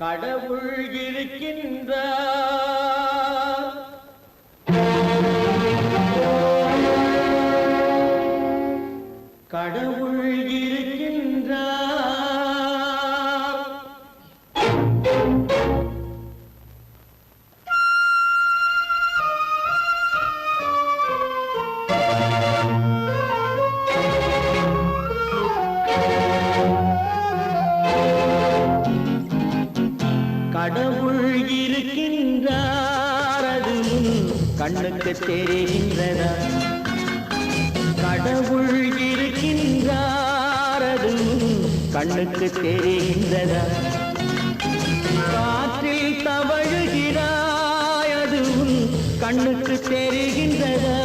கடவுள் இருக்கின்றார். கடவுள் இருக்கின்றார். கடவுள் இருக்கின்றார், அது கண்ணுக்கு தெரிகின்றதா? கடவுள் இருக்கின்றார், அது கண்ணுக்கு தெரிகின்றதா? காற்றில் தவழுகிறாய், அது கண்ணுக்கு தெரிகின்றதா?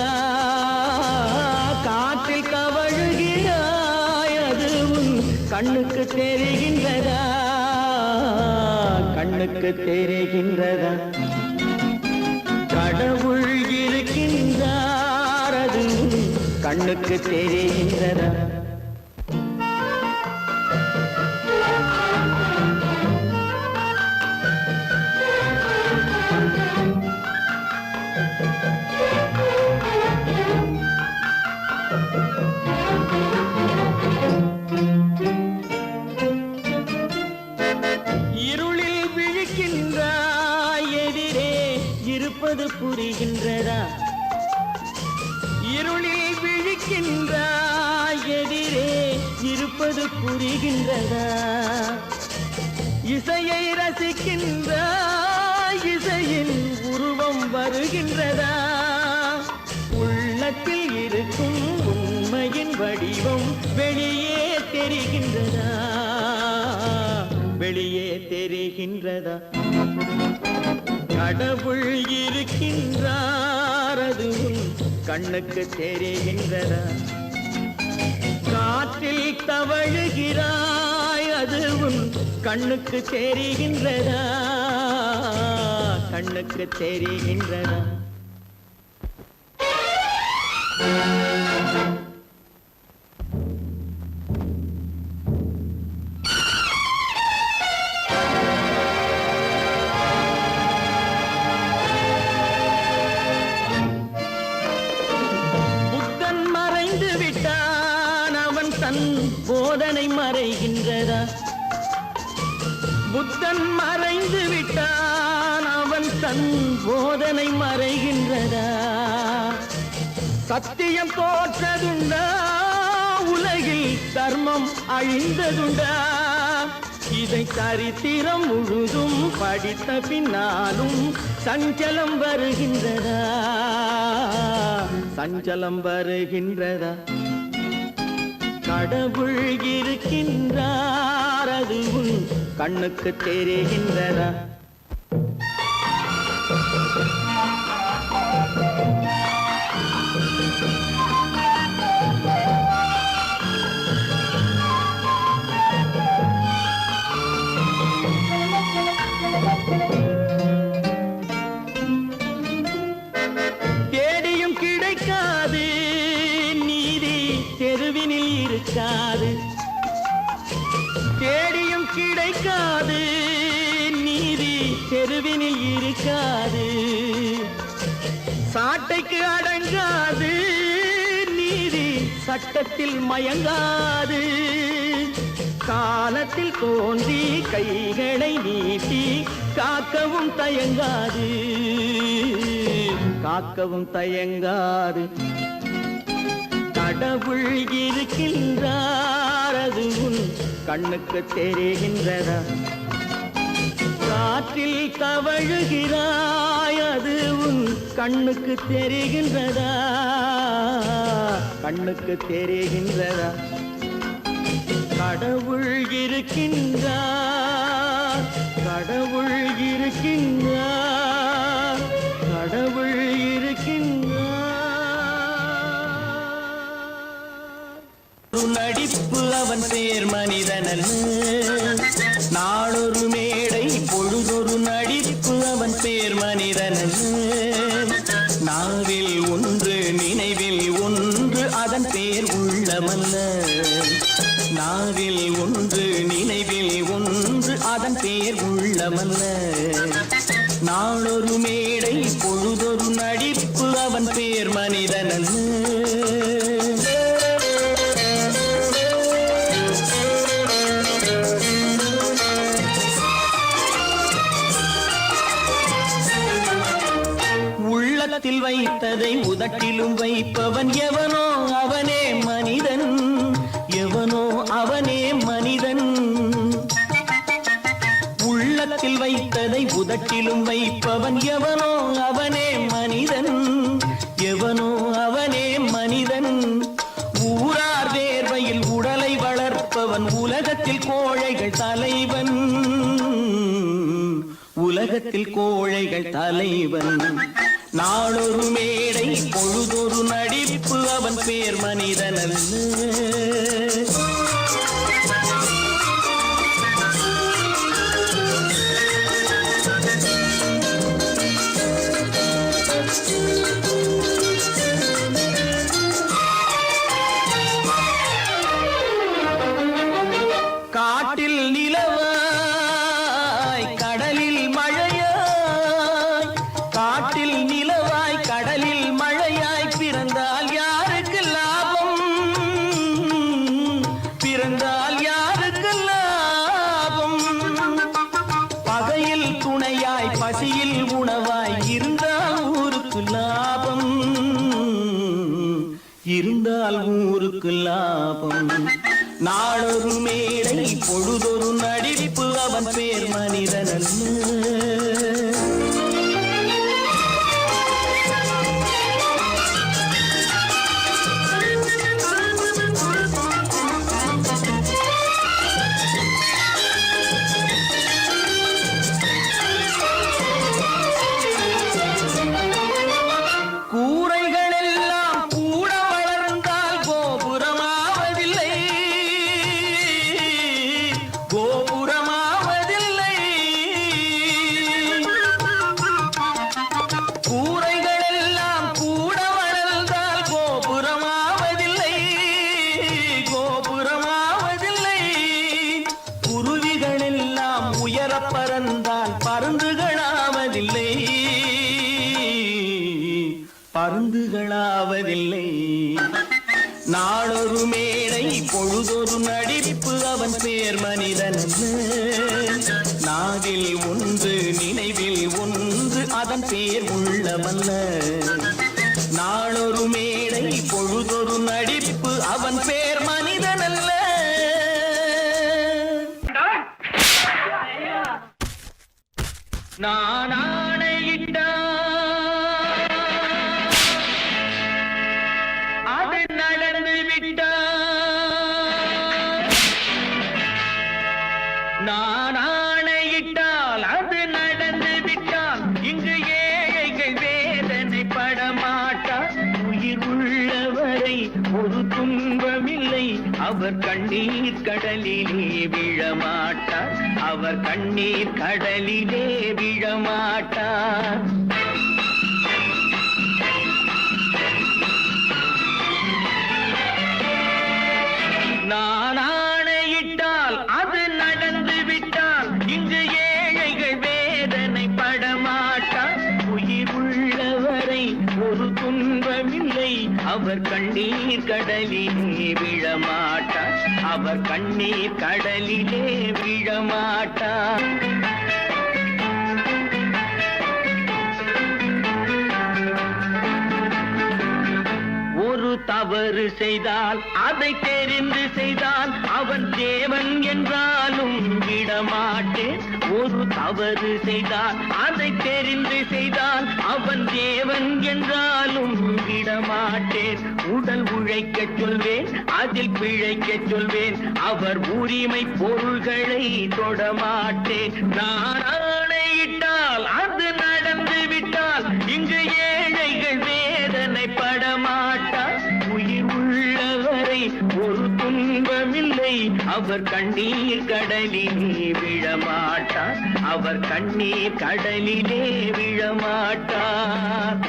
காற்றில் தவழுகிறாய், அது கண்ணுக்கு தெரிகின்றதா? கண்ணுக்கு தெரிகின்றதா? கடவுள் இருக்கின்றார், அது கண்ணுக்கு தெரிகின்றதா? இருப்பது புரிகின்றதா? இருளில் விழிக்கின்றாய், எதிரே இருப்பது புரிகின்றதா? இசையை ரசிக்கின்றாய், இசையின் உருவம் வருகின்றதா? உள்ளத்தில் இருக்கும் உண்மையின் வடிவம் வெளியே தெரிகின்றதா? வெளியே தெரிகின்றதா? கடவுள் இருக்கின்றார், அது கண்ணுக்கு தெரிகின்றதா? காற்றில் தவழுகிறாய், அது கண்ணுக்கு தெரிகின்றதா? கண்ணுக்கு தெரிகின்றதா? போதனை மறைகின்றதா? புத்தன் மறைந்து விட்டான், அவன் தன் போதனை மறைகின்றதா? சத்தியம் தோற்றதுண்டா? உலகில் தர்மம் அழிந்ததுண்டா? இதை சரித்திரம் முழுதும் படித்த பின்னாலும் சஞ்சலம் வருகின்றதா? சஞ்சலம் வருகின்றதா? கடவுள் இருக்கின்றார், அது கண்ணுக்கு தெரிகின்றதா? தேடியும் கிடைக்காது நீதி, தெருவினில் இருக்காது. தேடியும் கிடைக்காது நீதி, தெருவினில் இருக்காது. சாட்டைக்கு அடங்காது நீதி, சட்டத்தில் மயங்காது. காலத்தில் தோன்றி கைகளை நீட்டி காக்கவும் தயங்காது. காக்கவும் தயங்காது. கடவுள் இருக்கின்றார், அது கண்ணுக்கு தெரிகின்றதா? காற்றில் தவழுகிறாய், அது கண்ணுக்கு தெரிகின்றதா? கண்ணுக்கு தெரிகின்றதா? கடவுள் இருக்கின்றார், கடவுள் இருக்கின்றார், கடவுள் இருக்கின்றார். நடிப்பு அவன் பேர் மனிதனல்ல, நாளொரு மேடை பொழுதொரு நடிப்பு அவன் பேர் மனிதனல்ல. நாவில் ஒன்று நினைவில் ஒன்று அதன் பேர் உள்ளமல்ல. நாவில் ஒன்று நினைவில் ஒன்று அதன் பேர் உள்ளமல்ல. நாளொரு மேடை பொழுதொரு நடிப்பு அவன் பேர் மனிதனல்ல. உள்ளத்தில் வைத்ததை உதட்டிலும் வைப்பவன் எவனோ அவனே மனிதன், எவனோ அவனே மனிதன். உள்ளத்தில் வைத்ததை உதட்டிலும் வைப்பவன் எவனோ அவனே மனிதன், எவனோ அவனே மனிதன். ஊரார் வேர்வையில் உடலை வளர்ப்பவன் உலகத்தில் கோழைகள் தலைவன், உலகத்தில் கோழைகள் தலைவன். நாளொரு மேடை பொழுதொரு நடிப்பு அவன் பேர் மனிதனல்ல. காட்டில் நிலவாய் கடலில் மழையாய், காட்டில் நிலவாய் கடலில் மழையாய் பிறந்தால் யாருக்கு லாபம், பிறந்தால் யாருக்கு லாபம். பகையில் துணையாய் பசியில் உணவாய் இருந்தால் ஊருக்கு லாபம், இருந்தால் ஊருக்கு லாபம். நாளொரு மேடை பொழுதொரு நடிப்பு அவன் பேர் மனிதனல்ல. பறந்தால் பருந்துகளாவதில்லை, பருந்துகளாவதில்லை. நாளொரு மேடை பொழுதொரு நடிப்பு அவன் பேர் மனிதனல்ல. நாவில் ஒன்று நினைவில் ஒன்று அதன் பேர் உள்ளமல்ல. நாளொரு மேடை பொழுதொரு நடிப்பு அவன் பேர் மனிதனல்ல. நான் ஆணையிட்டால் அது நடந்து விட்டால், நான் ஆணையிட்டால் அது நடந்து விட்டால் இங்கு ஏழைகள் வேதனை படமாட்டார். உயிர் உள்ளவரை ஒரு துன்பமில்லை, அவர் கண்ணீர் கடலிலே விழமாட்டார், அவர் கண்ணீர் கடலிலே விழமாட்டார். நான் ஆணையிட்டால் அது நடந்து விட்டால் இங்கு ஏழைகள் வேதனை படமாட்டார். உயிர் உள்ளவரை ஒரு துன்பமில்லை, அவர் கண்ணீர் கடலிலே விழமாட்டார், அவர் கண்ணீர் கடலிலே விழமாட்டார். ஒரு தவறு செய்தால் அதை தெரிந்து செய்தால் அவன் தேவன் என்றாலும் விடமாட்டேன். ஒரு தவறு செய்தால் அதை தெரிந்து செய்தால் அவன் தேவன் என்றாலும் விடமாட்டேன். உடல் உழைக்கச் சொல்வேன், அதில் பிழைக்கச் சொல்வேன், அவர் உரிமை பொருள்களை தொடமாட்டேன். நான் ஆணையிட்டால் அது நடந்து விட்டால் இங்கு ஏழைகள் வேதனை படமாட்டார். உயிர் உள்ளவரை ஒரு துன்பமில்லை, அவர் கண்ணீர் கடலிலே விழமாட்டார், அவர் கண்ணீர் கடலிலே விழமாட்டார்.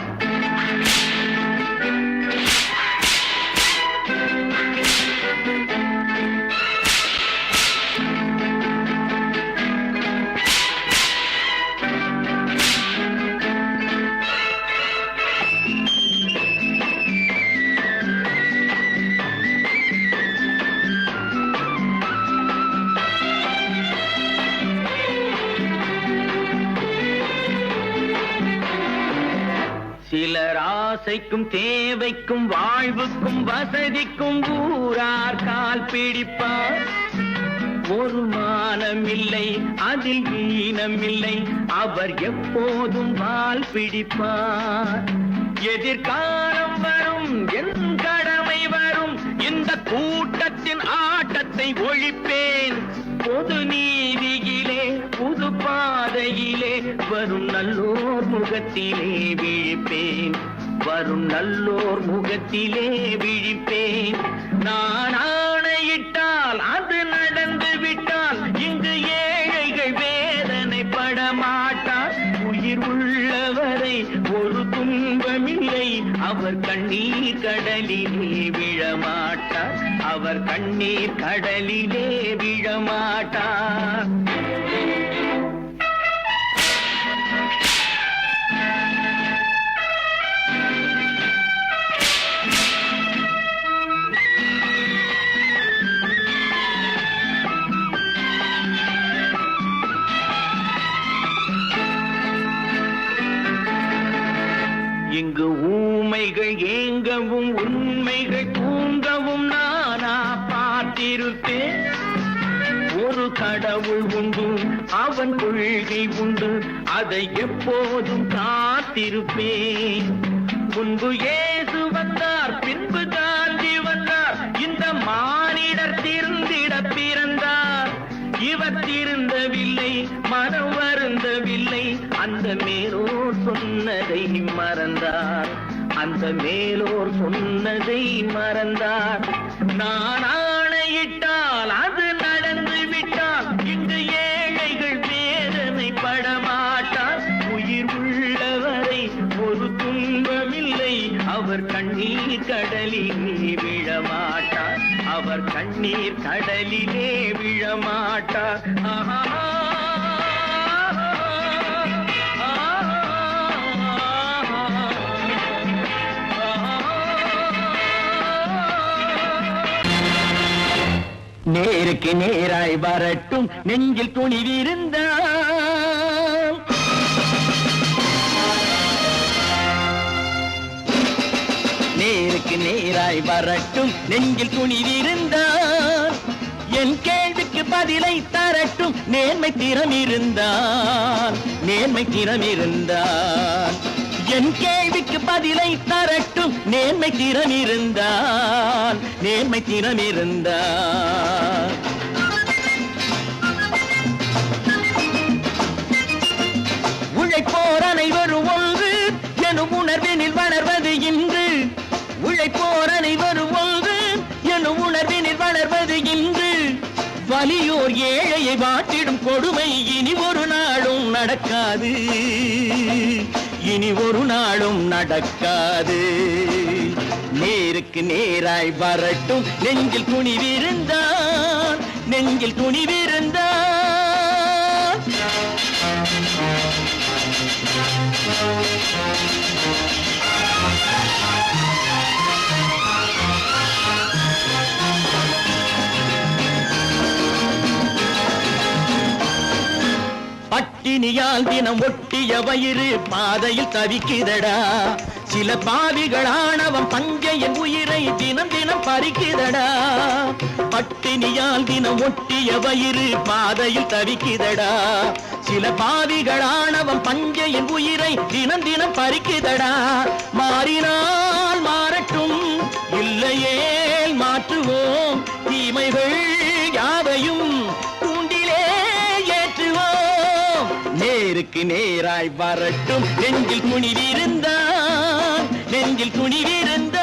சிலர் ஆசைக்கும் தேவைக்கும் வாழ்வுக்கும் வசதிக்கும் ஊரார் கால் பிடிப்பார். ஒரு மானமில்லை அதில் ஈனமில்லை, அவர் எப்போதும் வால் பிடிப்பார். எதிர்காலம் வரும், என் கடமை வரும், இந்த கூட்டத்தின் ஆட்டத்தை ஒழிப்பேன். பொது நீதியிலே புது பாதையிலே வரும் நல்லோர் முகத்திலே விழிப்பேன். வரும் நல்லோர் முகத்திலே விழிப்பேன். நான் ஆணையிட்டால் அது நடந்து விட்டால் இங்கு ஏழைகள் வேதனைப்பட மாட்டார். உயிர் உள்ளவரை ஒரு துன்பமில்லை, அவர் கண்ணீர் கடலிலே விழமாட்டார். அவர் கண்ணீர் கடலிலே விழமாட்டார். இங்கு ஊமைகள் ஏங்கவும் உண்மைகள் தூங்கவும் நானா பார்த்திருப்பேன். ஒரு கடவுள் உண்டு, அவன் கொள்கை உண்டு, அதை எப்போதும் காத்திருப்பேன். முன்பு இயேசு வந்தார், பின்பு காந்தி வந்தார், இந்த மானிடர் திருந்திட பிறந்தார். இவர் திருந்தவில்லை, மனம் வருந்தவில்லை, அந்த மேலோர் சொன்னதை மறந்தார். அந்த மேலோர் சொன்னதை மறந்தார். நான் ஆணையிட்டால் அது நடந்து விட்டால் இங்கு ஏழைகள் வேதனைப்பட மாட்டார். உயிர் உள்ளவரை ஒரு துன்பமில்லை, அவர் கண்ணீர் கடலிலே விழமாட்டார். அவர் கண்ணீர் கடலிலே விழமாட்டார். ஆஹா. நேருக்கு நேராய் வரட்டும், நெஞ்சில் துணிவிருந்தால். நேருக்கு நேராய் வரட்டும், நெஞ்சில் துணிவிருந்தால். என் கேள்விக்கு பதிலை தரட்டும், நேர்மை திறம் இருந்தால். நேர்மை திறம் இருந்தால் என் கேள்விக்கு பதிலை தரட்டும், நேர்மை திறம் இருந்தால். நேர்மை திறம் இருந்தால் உழைப்போர் அனைவரும் ஒன்று எனும் உணர்வினில் வளர்வது இன்று. உழைப்போர் அனைவரும் ஒன்று எனும் உணர்வினில் வளர்வது இன்று. வலியோர் ஏழையை வாட்டிடும் கொடுமை இனி ஒரு நாளும் நடக்காது. இனி ஒரு நாளும் நடக்காது. நேருக்கு நேராய் வரட்டும், நெஞ்சில் துணிவிருந்தான். நெஞ்சில் துணிவிருந்தான். பட்டினியால் தினம் ஒட்டிய வயிறு பாதையில் தவிக்குதடா. சில பாவிகளானவன் பஞ்சையின் உயிரை தினம் தினம் பறிக்குதடா. பட்டினியால் தினம் ஒட்டிய வயிறு பாதையில் தவிக்குதடா. சில பாவிகளானவன் பஞ்சையின் உயிரை தினம் தினம் பறிக்குதடா. மாறினால் மாறட்டும், இல்லையேல் மாற்றுவோம். தீமைகள் யாவையும் தூண்டிலே ஏற்றுவோம். நேருக்கு நேராய் வரட்டும், நெஞ்சில் துணிவிருந்தான். நெஞ்சில் துணிவிருந்தான்.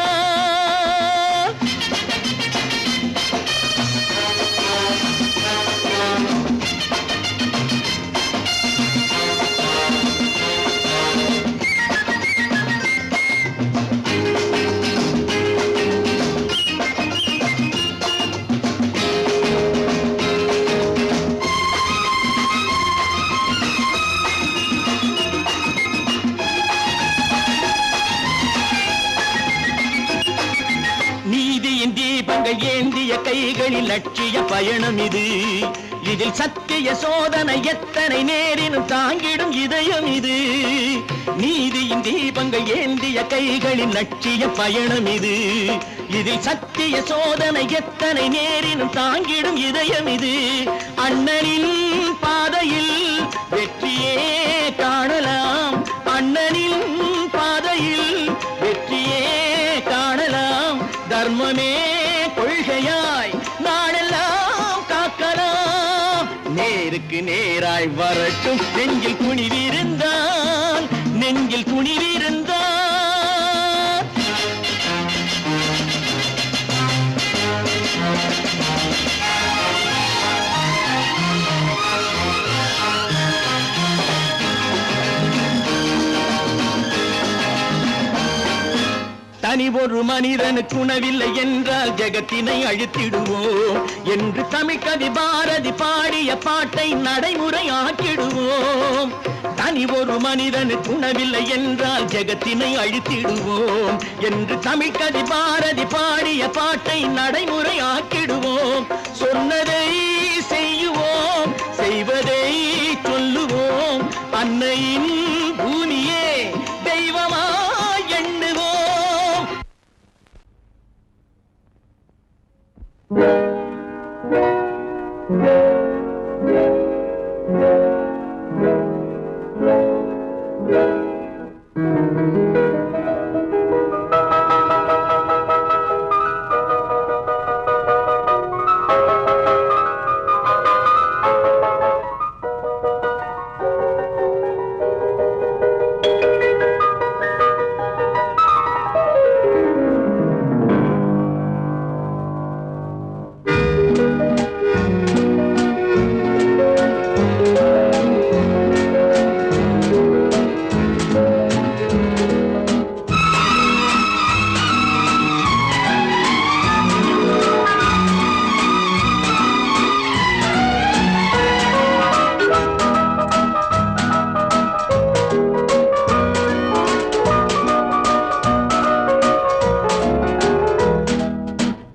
ஏந்திய கைகளில் லட்சிய பயணம் இது. இதில் சத்திய சோதனை எத்தனை நேரினும் தாங்கிடும் இதயம் இது. நீதியின் தீபங்கள் ஏந்திய கைகளின் லட்சிய பயணம் இது. இதில் சத்திய சோதனை எத்தனை நேரினும் தாங்கிடும் இதயம் இது. அண்ணனின் பாதையில் வெற்றியே காணலாம், அண்ணனின் பாதையில் வெற்றியே காணலாம். தர்மமே கொள்கையாய் நாளெல்லாம் காக்கலாம். நேருக்கு நேராய் வரட்டும் நெஞ்சில் குனிவிருந்தான், நெஞ்சில் குனிவிருந்தான். தனி ஒரு மனிதனுக்கு உணவில்லை என்றால் ஜெகத்தினை அழித்திடுவோம் என்று தமிழ் கவி பாரதி பாடிய பாட்டை நடைமுறையாக்கிடுவோம். தனி ஒரு மனிதனுக்கு உணவில்லை என்றால் ஜெகத்தினை அழித்திடுவோம் என்று தமிழ் கவி பாரதி பாடிய பாட்டை நடைமுறையாக்கிடுவோம். சொன்னதை செய்யுவோம், செய்வதை சொல்லுவோம். அன்னையின் பூமியே தெய்வமா எண்ணுவோம்.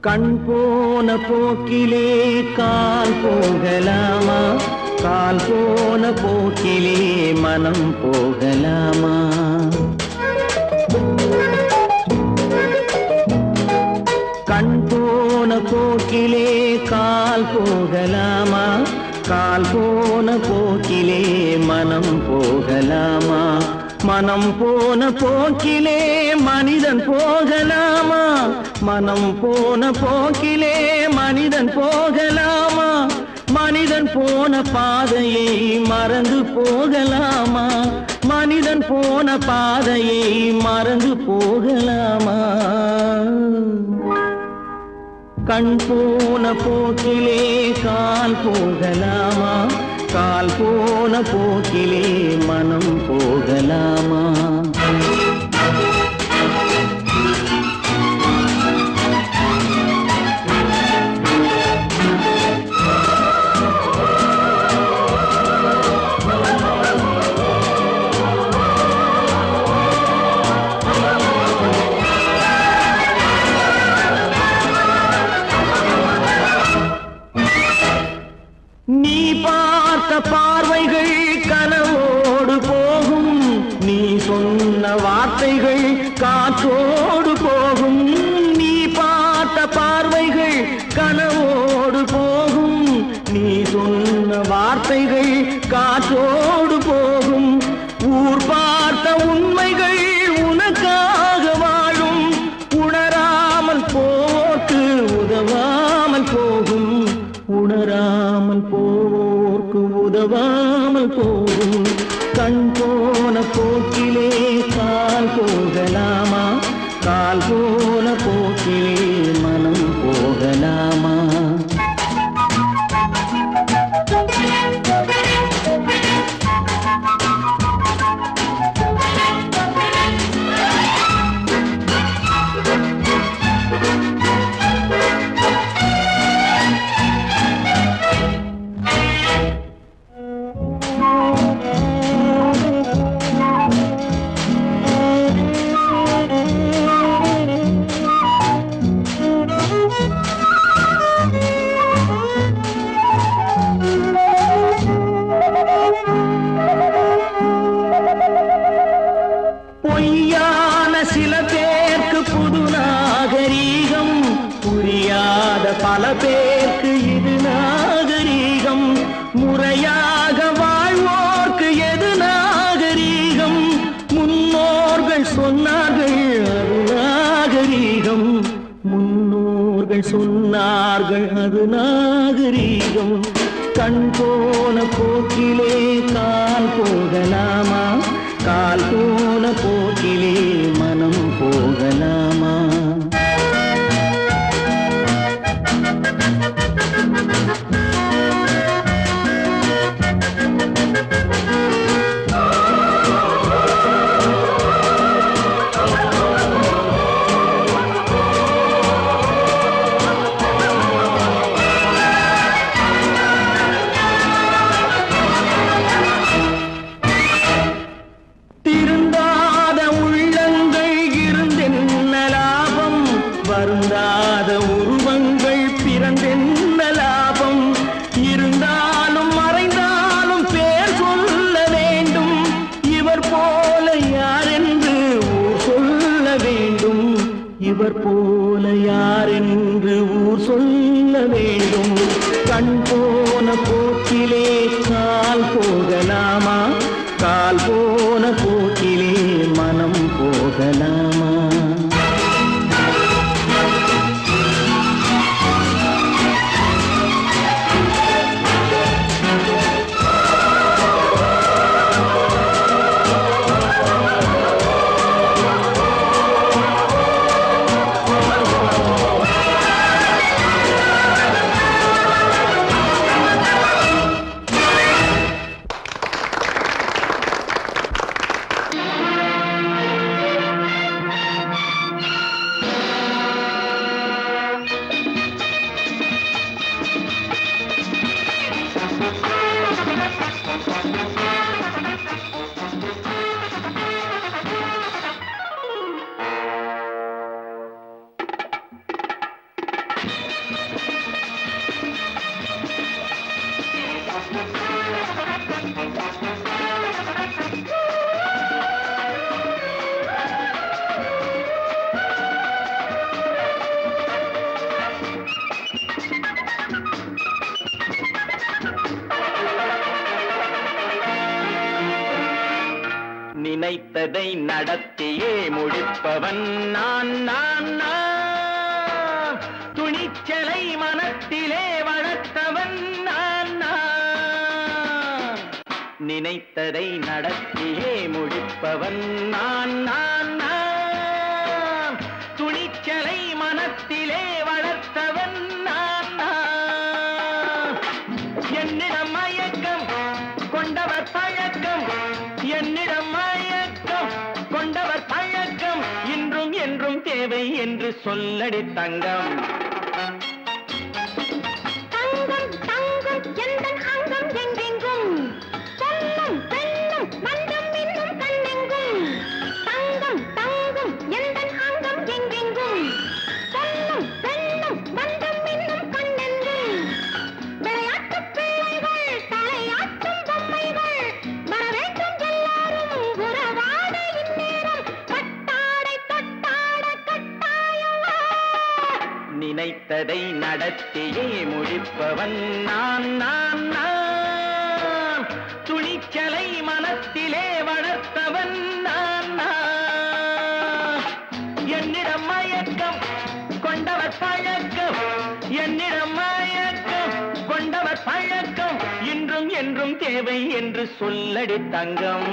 கண் போன போக்கிலே கால் போகலாமா, கால் போன போக்கிலே மனம் போகலாமா. கண் போன போக்கிலே கால் போகலாமா, கால் போன போக்கிலே மனம் போகலாமா. மனம் போன போக்கிலே மனிதன் போகலாமா, மனம் போன போக்கிலே மனிதன் போகலாமா. மனிதன் போன பாதையை மறந்து போகலாமா, மனிதன் போன பாதையை மறந்து போகலாமா. கண் போன போக்கிலே கால் போகலாமா, கால் போன போக்கிலே மனம் போகலாமா. நீ பார்த்த பார்வைகள் கனவோடு போகும், நீ சொன்ன வார்த்தைகள் காற்றோடு போகும். நீ பார்த்த பார்வைகள் கனவோடு போகும், நீ சொன்ன வார்த்தைகள் காற்றோடு போகும். ஊர் பார்த்த உண்மைகள் உனக்காக வாழும், உணராமல் போக்கு உதவாமல் போகும், உணராமல் போக்கு உதவாமல் போகும். கண் போன போக்கிலே கால் போகலாமா, கால் போன போக்கிலே மனம் போகலாமா. என்பார்கள் அது நாகரீகம். கண் போன போக்கிலே கால் போகலாமா? கால் போன போக்கிலே மனம் போகலாமா? வருந்தாத உருவங்கள் பிறந்தென்ன லாபம்? இருந்தாலும் மறைந்தாலும் பேர் சொல்ல வேண்டும். இவர் போல யாரென்று ஊர் சொல்ல வேண்டும். இவர் போல யாரென்று ஊர் சொல்ல வேண்டும். கண் போன போக்கிலே கால் போகலாமா? கால் போன போக்கிலே மனம் போகலாமா? நினைத்ததை நடத்தியே முடிப்பவன் நான் நான் நான். துணிச்சலை மனத்திலே வளர்த்தவன் நான் நான். நினைத்ததை நடத்தியே முடிப்பவன் நான் நான் நான். துணிச்சலை மனத்திலே வளர்த்தவன் நான் நான். என்னிடம் மயக்கம் கொண்டவர் பழக்கம். என்னிடம் மயக்கம் கொண்டவர் பழக்கம். இன்றும் என்றும் தேவை என்று சொல்லடி தங்கம். தங்கம் தங்கம் எந்தன் அங்கம் எங்கெங்கும். பொன்னும் பெண்ணும் மந்தம் இன்னும் கண்ணெங்கும். தங்கம் தங்கம் எந்தன் அங்கம் எங்கெங்கும். பொன்னும் பெண்ணும் மந்தம் இன்னும் கண்ணெங்கும். விளையாட்டு பிள்ளைகள் தலையாட்டும் பொம்மைகள். வர வேண்டும் எல்லாரும் உறவாட இந்நேரம். பட்டாடை தொட்டாட கட்டாயமா? நினைத்ததை நடத்தியே முடிப்பவன் நான் நான் நான். துணிச்சலை மனத்திலே வளர்த்தவன் நான் நான். என்னிடம் மயக்கம் கொண்டவர் பழக்கம். என்னிடம் மயக்கம் கொண்டவர் பழக்கம். இன்றும் என்றும் தேவை என்று சொல்லடி தங்கம்.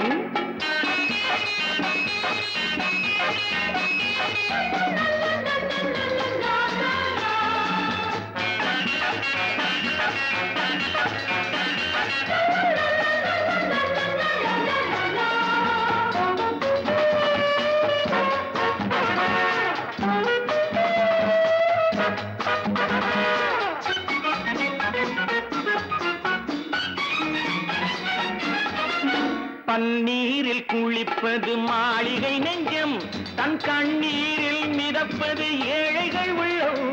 பன்னீரில் குளிப்பது மாளிகை நெஞ்சம். தன் கண்ணீரில் மிதப்பது ஏழைகள் உள்ளம்.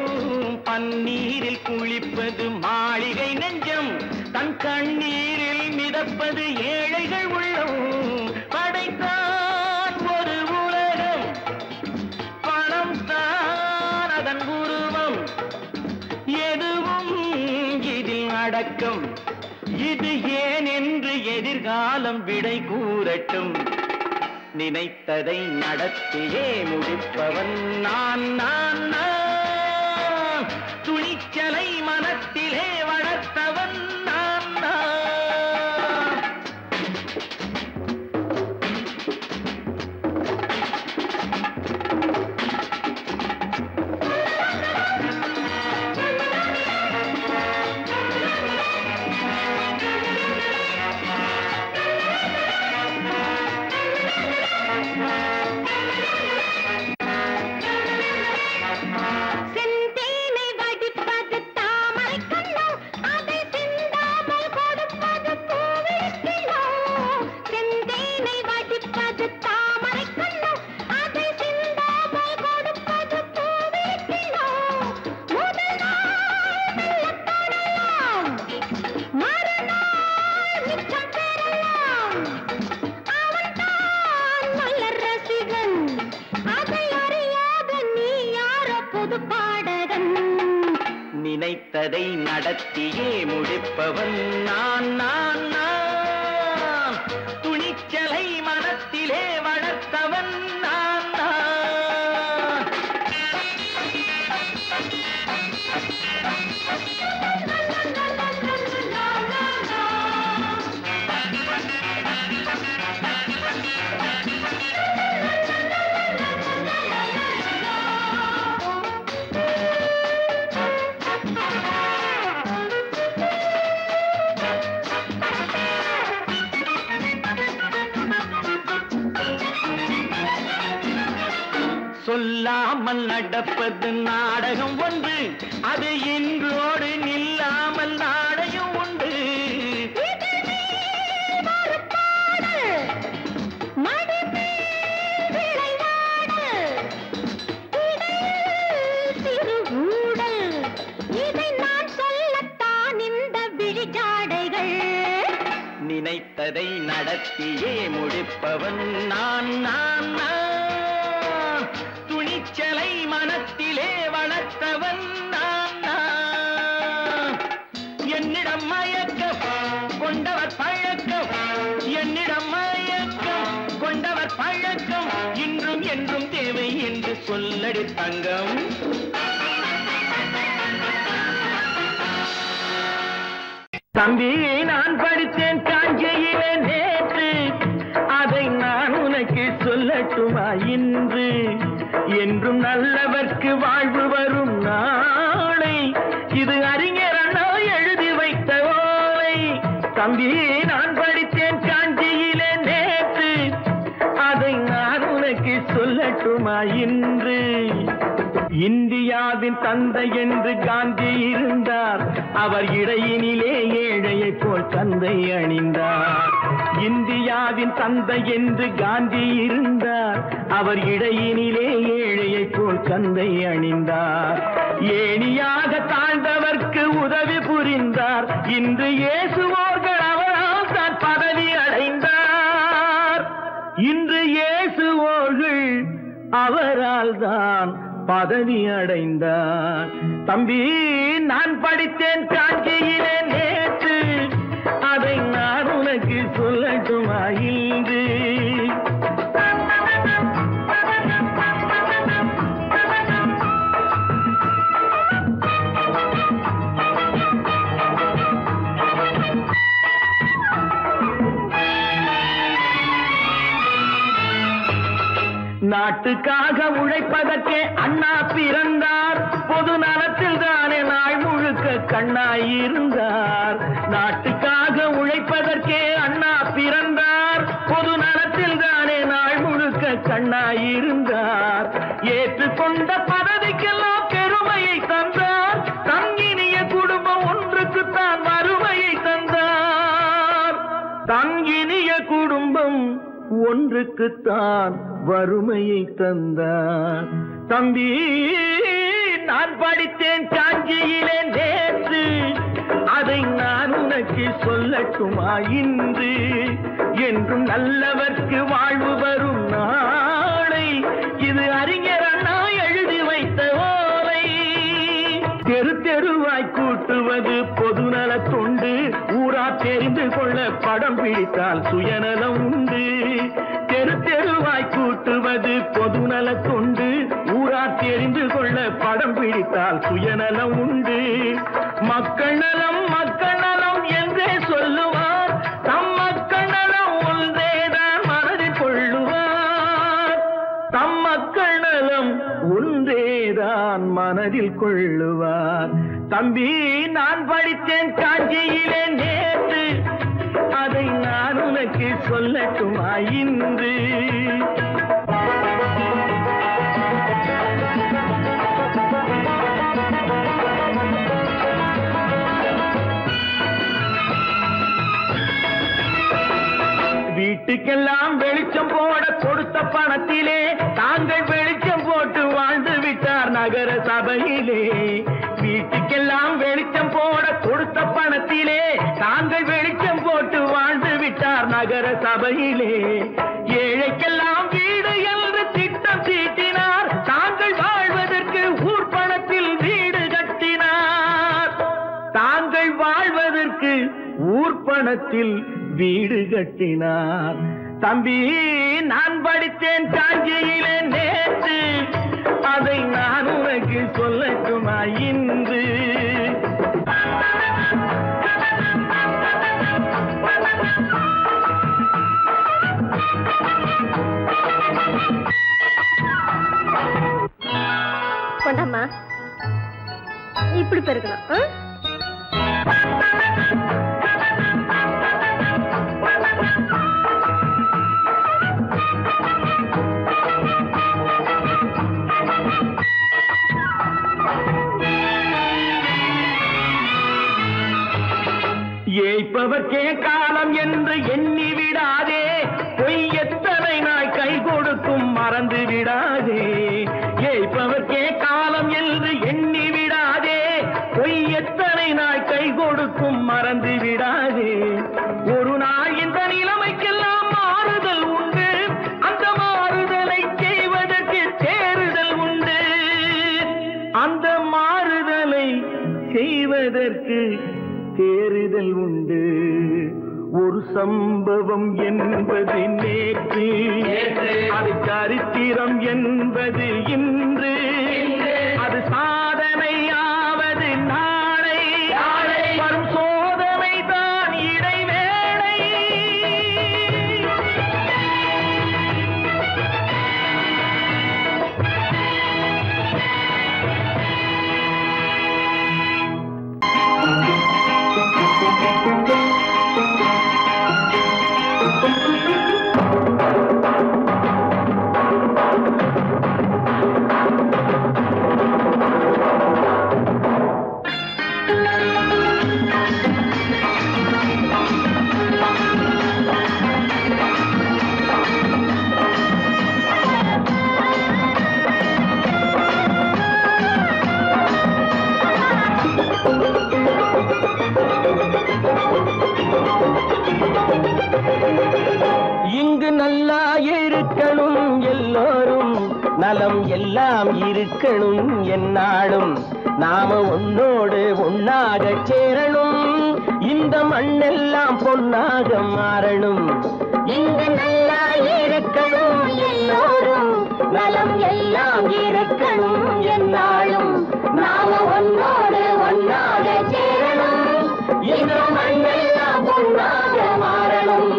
பன்னீரில் குளிப்பது மாளிகை நெஞ்சம். தன் கண்ணீரில் மிதப்பது ஏழைகள் உள்ளம். படைத்தான் ஒரு உலகம். பணம் தான் அதன் உருவம். எதுவும் இதில் அடக்கம். இது ஏன் என்று எதிர்காலம் விடை கூறட்டும். நினைத்ததை நடத்தியே முடிப்பவன் நான் நான் நான். துணிச்சலை மனத்திலே வளர்த்தவன் நான் தான். செந்தேனை வடிப்பது தாமரை கண்ணம், அதை சிந்தாமல் கொடுப்பது பூவிழிக்கிழம். செந்தேனை வடிப்பது தாமரை கண்ணம், அதை சிந்தாமல் கொடுப்பது பூவிழிக்கிழம். முதல் நாள் மெல்லத் தொடலாம், மறுநாள் மிச்சம் பெறலாம். அவன்தான் மலர் ரசிகன், அதை அறியாத நீ யாரோ புது பாடகன். நினைத்ததை நடத்தியே முடிப்பவன் நான் நான் நான். துணிச்சலை மனத்திலே வளர்த்தவன் நான் நான். சொல்லாமல் நடப்பது நாடகம் ஒன்று, அது இன்றோடு நில்லாமல் நாடையும் உண்டு. இதழ் மேல் ஒரு பாடல், மடி மேல் விளையாடல், இடையில் சிறு ஊடல், இதை நான் சொல்லத்தான் இந்த விழிஜாடைகள். நினைத்ததை நடத்தியே முடிப்பவன் நான் நான் நான். துணிச்சலை மனத்திலே வளர்த்தவன் நான் நான். என்னிடம் மயக்கம் கொண்டவர் பழக்கம், என்னிடம் மயக்கம் கொண்டவர் பழக்கம், இன்றும் என்றும் தேவை என்று சொல்லடி தங்கம். தம்பி, நான் படித்தேன் காஞ்சியிலே நேற்று, அதை நான் உனக்கு சொல்லட்டுமா இன்று? என்றும் நல்லவர்க்கு வாழ்வு வரும் நாளை, இது அறிஞர் அண்ணா எழுதி வைத்த ஓலை. தம்பி, நான் படித்தேன் காஞ்சியிலே நேற்று, அதை நான் உனக்கு சொல்லட்டுமா இன்று? இந்தியாவின் தந்தை என்று காந்தி இருந்தார், அவர் இடையினிலே ஏழையை போல் தந்தை அணிந்தார். இந்தியாவின் தந்தை என்று காந்தி இருந்தார், அவர் இடையினிலே ஏழையை போல் தந்தை அணிந்தார். ஏணியாக தாழ்ந்தவர்க்கு உதவி புரிந்தார், இன்று இயேசுவோர்கள் அவரால் தான் பதவி அடைந்தார். இன்று இயேசுவோர்கள் அவரால் தான் பதவி அடைந்தார். தம்பி, நான் படித்தேன் காஞ்சியிலே நேற்று, அதை நான் உனக்கு சொல்லட்டுமா இன்று? நாட்டுக்காக உழைப்பதற்கே அண்ணா பிறந்தார், பொது நலத்தில் தானே நாள் முழுக்க கண்ணாயிருந்தார். நாட்டுக்காக உழைப்பதற்கே அண்ணா பிறந்தார், பொது நலத்தில் தானே நாள் முழுக்க கண்ணாயிருந்தார். ஏற்றுக்கொண்ட பதவிக்கெல்லாம் பெருமையை தந்தார், தங்கினிய குடும்பம் ஒன்றுக்குத்தான் வறுமையை தந்தார். தங்கினிய குடும்பம் ஒன்றுக்குத்தான் வறுமையை தந்தார். தம்பி, நான் படித்தேன் காஞ்சியிலே நேற்று, அதை நான் உனக்கு சொல்லட்டுமா இன்று? என்றும் நல்லவர்க்கு வாழ்வு வரும் நாளை, இது அறிஞர் அண்ணா எழுதி வைத்த ஓலை. தெரு தெருவாய் கூட்டுவது பொதுநல தொண்டு, ஊரா தெரிந்து கொள்ள படம் பிடித்தால் சுயநலம் உண்டு. தெரு தெருவாய் கூட்டுவது பொதுநல தொண்டு, ஊரா தெரிந்து கொள்ள படம் பிடித்தால் சுயநலம் உண்டு. மக்கள் நலம் மக்கள் நலம் என்றே சொல்லுவார், தம் மக்கள் நலம் ஒன்றேதான் மனதில் கொள்ளுவார். தம் மக்கள் நலம் ஒன்றேதான் மனதில் கொள்ளுவார். தம்பி, நான் படித்தேன் காஞ்சியிலே நேற்று, அதை நான் உனக்கு சொல்லட்டுமா இன்று? வீட்டுக்கெல்லாம் வெளிச்சம் போட கொடுத்த பணத்திலே தாங்கள் வெளிச்சம் போட்டு வாழ்ந்து விட்டார் நகர சபையிலே. வீட்டுக்கெல்லாம் வெளிச்சம் போட கொடுத்த பணத்திலே தாங்கள் வெளிச்சம் போட்டு வாழ்ந்து விட்டார் நகர சபையிலே. ஏழைக்கெல்லாம் வீடு என்று திட்டம் தீட்டினார், தாங்கள் வாழ்வதற்கு ஊர் பணத்தில் வீடு கட்டினார். தாங்கள் வாழ்வதற்கு ஊர் பணத்தில் வீடு கட்டினார். தம்பி, நான் படித்தேன் காஞ்சியிலே நேற்று, அதை நான் உனக்கு சொல்லட்டுமா இன்று? கொண்டாம்மா, இப்படி பெருக்கணும். ஏய்ப்பவர்க்கே காலம் என்று எண்ணி விடாதே, பொய் எத்தனை நாய் கை கொடுக்கும் மறந்து விடாதே. ஏய்ப்பவர்க்கே காலம் என்று எண்ணி விடாதே, பொய் எத்தனை நாய் கை கொடுக்கும் மறந்து விடாதே. ஒரு நாள் இந்த நிலைமைக்கெல்லாம் மாறுதல் உண்டு, அந்த மாறுதலை செய்வதற்கு தேறுதல் உண்டு. அந்த மாறுதலை செய்வதற்கு தேறுதல் உண்டு. ஒரு சம்பவம் என்பது நேற்று, அது சரித்திரம் என்பது இன்று, அது சாதனையாவது நாளை, வரும் சோதனை தான் இடைவேளை. இங்கு நல்லா இருக்கணும் எல்லோரும், நலம் எல்லாம் இருக்கணும் என்னாலும். நாம ஒன்னோடு ஒன்னாக சேரணும், இந்த மண்ணெல்லாம் பொன்னாக மாறணும். இங்கு நல்லா இருக்கணும் எல்லோரும், நலம் எல்லாம் இருக்கணும் என்னாலும். நாம ஒன்னோடு ஒன்னாக சேரணும், இந்த மண்ணெல்லாம் பொன்னாக மாறணும்.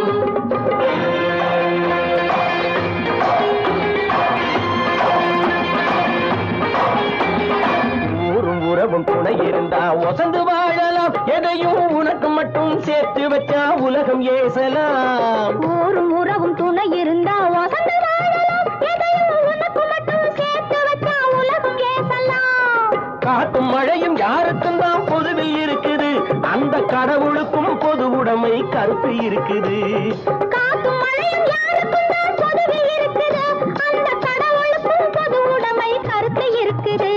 ஊரும் உறவும் துணை இருந்தா ஒசந்து வாழலாம், எதையும் உனக்கு மட்டும் சேர்த்து வச்சா உலகம் ஏசலாம். ஊரும் உறவும் துணை இருந்தா வசந்து வாழலாம், எதையும் உனக்கு மட்டும் சேர்த்து வச்சா உலகம் ஏசலாம். காத்தும் மழையும் யாருக்கும் தான் பொதுவில் இருக்குது, அந்த கடவுளுக்கும் பொது உடைமை கருத்து இருக்குது. காத்தும் மழையும் யாருக்கும் தான் பொதுவில் இருக்குது, அந்த கடவுளுக்கும் பொது உடைமை கருத்து இருக்குது.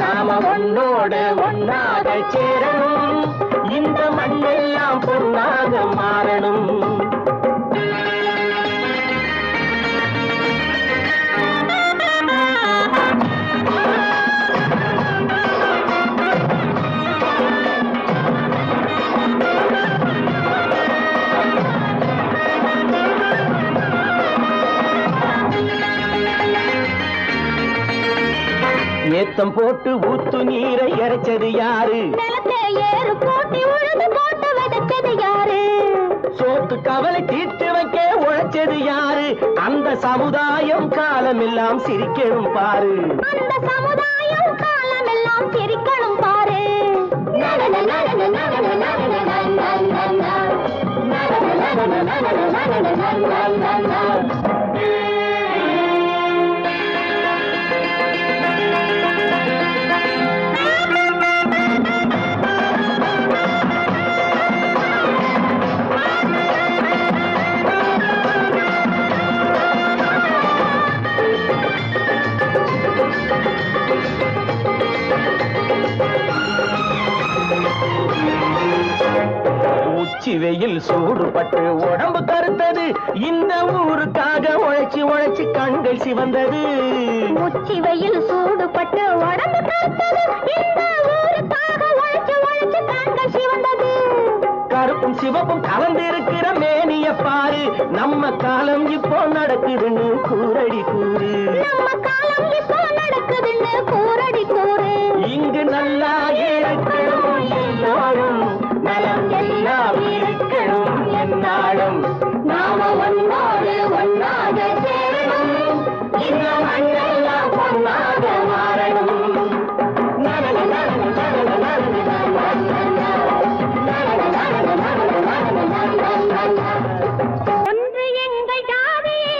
நாம ஒன்னோடு ஒன்னாக சேரணும், இந்த மண்ணெல்லாம் பொன்னாக மாறணும். ஏத்தம் போட்டு ஊத்து நீரை இறைச்சது யாரு? நிலத்தை ஏறு போட்டி உழுது போட்டு விதைச்சது யாரு? சோத்து கவலை தீர்த்து வைக்க உழைச்சது யாரு? அந்த சமுதாயம் காலமெல்லாம் சிரிக்கணும் பாரு. அந்த சமுதாயம் காலமெல்லாம் சிரிக்கணும் பாரு. உச்சி வெயில் சூடுபட்டு உடம்பு கருத்தது, இந்த ஊருக்காக உழைச்சு உழைச்சு கண்கள் சிவந்தது. உச்சி வெயில் சூடுபட்டு உடம்பு கருத்தது, இந்த ஊருக்காக உழைச்சு உழைச்சு கண்கள் சிவந்தது. கருப்பும் சிவப்பும் கலந்திருக்கிற மேனிய பாரு, நம்ம காலம் இப்போ நடக்குதுன்னு கூரடி கூறு. நம்ம காலம் இப்போ நடக்குதுன்னு கூரடி கூறு. இங்கு நல்லா இருக்கணும் எல்லாரும், நலம் எல்லாம் இருக்கணும் என்னாலும். நாம ஒன்னோடு ஒன்னாக சேரணும், இந்த மண்ணெல்லாம் பொன்னாக மாறணும். ஒன்று எங்கள் ஜாதியே,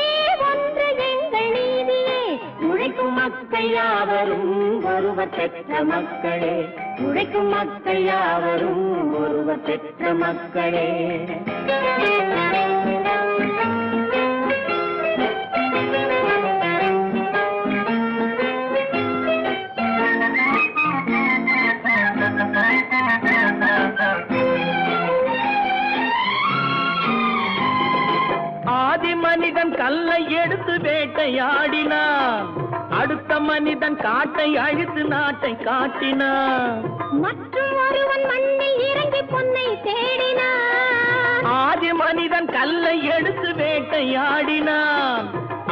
ஒன்று எங்கள் நீதியே, உழைக்கும் மக்கள் யாவரும் ஒருவர் பெற்ற மக்களே, உழைக்கும் மக்கள் யாவரும் ஒருவர் பெற்ற மக்களே. ஆதி மனிதன் கல்லை எடுத்து வேட்டையாடினான், அடுத்த மனிதன் காட்டை அழித்து நாட்டை காட்டினான். மற்றும் ஒருவன் மண்ணில் இறங்கி பொன்னை தேடினான். ஆதி மனிதன் கல்லை எடுத்து வேட்டையாடினான்,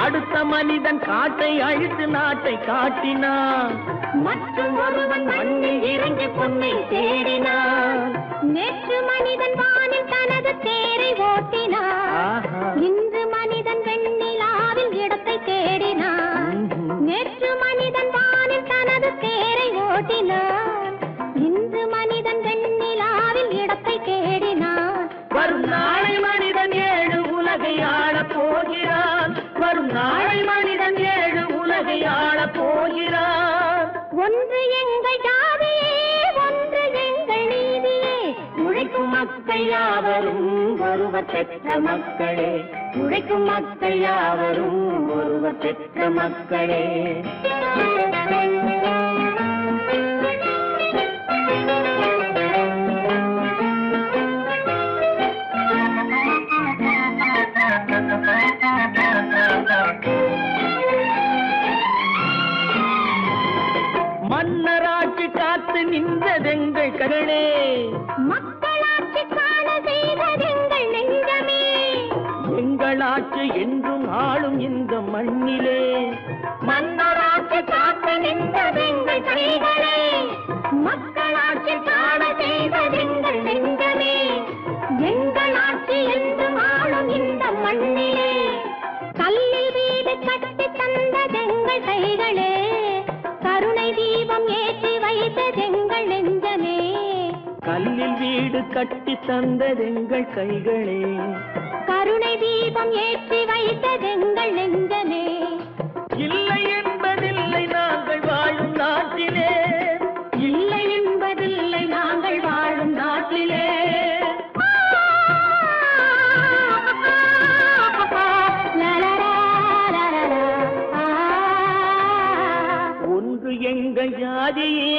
அடுத்த மனிதன் காட்டை அழித்து நாட்டை காட்டினான். மற்றும் ஒருவன் மண்ணில் இறங்கி பொன்னை தேடினான். நேற்று மனிதன் வானில் தனது தேரை ஓட்டினான், இன்று மனிதன் வெண்ணிலாவில் இடத்தை தேடினான். நேற்று மனிதன் வானில் தனது தேரை ஓட்டினான், இன்று மனிதன் வெண்ணிலாவில் இடத்தை தேடினான். வரும் நாளை மனிதன் 7 உலகை ஆளப் போகிறான், வரும் நாளை மனிதன் 7 உலகை ஆளப் போகிறான். ஒன்று எங்கள் ஜாதியே, ஒன்று எங்கள் நீதியே, உழைக்கும் மக்கள் யாவரும் ஒருவர் பெற்ற மக்களே, உழைக்கும் மக்கள் யாவரும் ஒருவர் பெற்ற மக்களே. மன்னராட்சி காத்து நின்றதெங்கள் கரணே, மக்களாட்சி காண செய்ததெங்கள் நெஞ்சமே. எங்களாட்சி என்றும் ஆளும் இந்த மண்ணிலே, மன்னராட்சி காத்து நின்றதெங்கள் கைகளே, மக்களாட்சி காண செய்ததெங்கள் நெஞ்சமே. எங்களாட்சி என்றும் ஆளும் இந்த மண்ணிலே, கல்லில் வீடு கட்டி தந்ததெங்கள் கைகளே, கருணை தீபம் ஏற்றி வைத்ததெங்கள் நெஞ்சமே. கல்லில் வீடு கட்டி தந்ததெங்கள் கைகளே, கருணை தீபம் ஏற்றி வைத்ததெங்கள் நெஞ்சமே. இல்லை என்பதில்லை நாங்கள் வாழும் நாட்டிலே, இல்லை என்பதில்லை நாங்கள் வாழும் நாட்டிலே. ஒன்று எங்கள் ஜாதியே,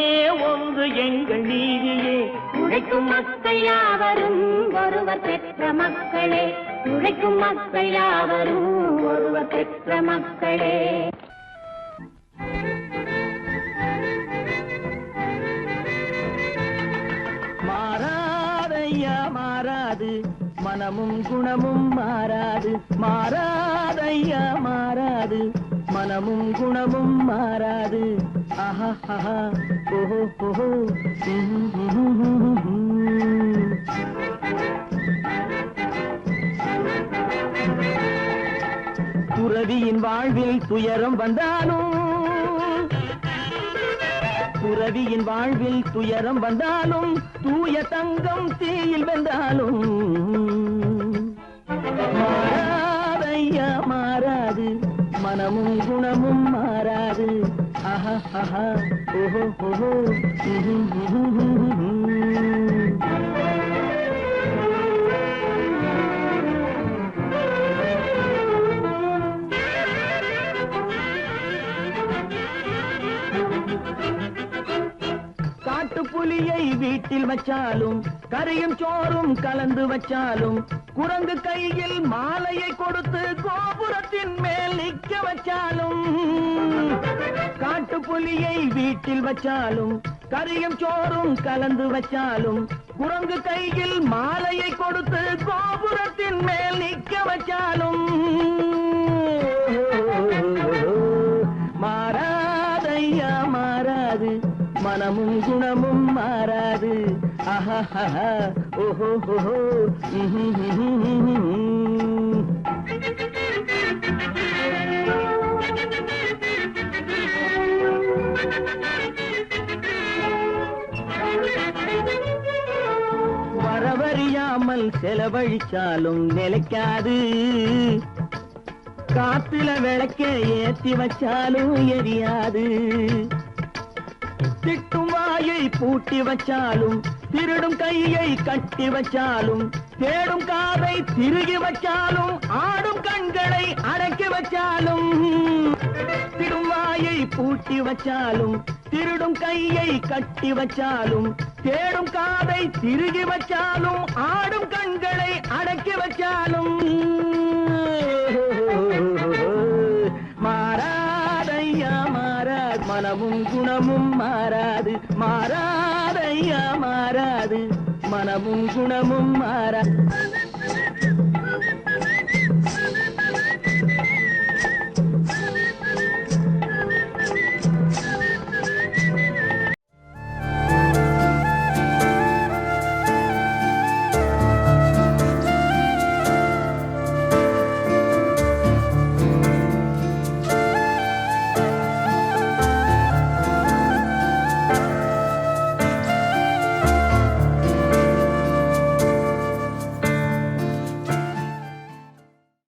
ஒன்று எங்கள் நீதியே, உழைக்கும் மக்கள் யாவரும் ஒருவர் பெற்ற மக்களே, உழைக்கும் மக்கள் யாவரும் ஒருவர் பெற்ற மக்களே. மாறாதையா மாறாது, மனமும் குணமும் மாறாது, மாறாதையா மாறாது, மனமும் குணமும் மாறாது. ஆஹா ஆஹா ஓஹோ ஓஹோ. துறவியின் வாழ்வில் துயரம் வந்தாலும், துறவியின் வாழ்வில் துயரம் வந்தாலும், தூய தங்கம் தீயில் வெந்தாலும் மாறாதையா மாறாது, மனமும் குணமும் மாறாது. ஆஹா ஆஹா ஓஹோ ஓஹோ. புலியை வீட்டில் வச்சாலும், கறியும் சோறும் கலந்து வச்சாலும், குரங்கு கையில் மாலையை கொடுத்து கோபுரத்தின் மேல் நிற்க வச்சாலும், காட்டு புலியை வீட்டில் வச்சாலும், கறியும் சோறும் கலந்து வச்சாலும், குரங்கு கையில் மாலையை கொடுத்து கோபுரத்தின் மேல் நிற்க வச்சாலும் மாறாதையா மாறாது, மனமும் குணமும் மாறாது. ஆஹா ஆஹா ஓஹோ ஓஹோ. வரவறியாமல் செலவழிச்சாலும் நிலைக்காது, காத்துல விளக்க ஏத்தி வச்சாலும் எரியாது. திட்டும் வாயை பூட்டி வச்சாலும், திருடும் கையை கட்டி வச்சாலும், தேடும் காதை திருகி வச்சாலும், ஆடும் கண்களை அடக்கி வச்சாலும், திடும் வாயை பூட்டி வச்சாலும், திருடும் கையை கட்டி வச்சாலும், தேடும் காதை திருகி வச்சாலும், ஆடும் கண்களை அடக்கி வச்சாலும் மாறாதையா மாறாது, மனமும் குணமும் மாறாது. மாறாதையா மாறாது, மனமும் குணமும் மாறாது.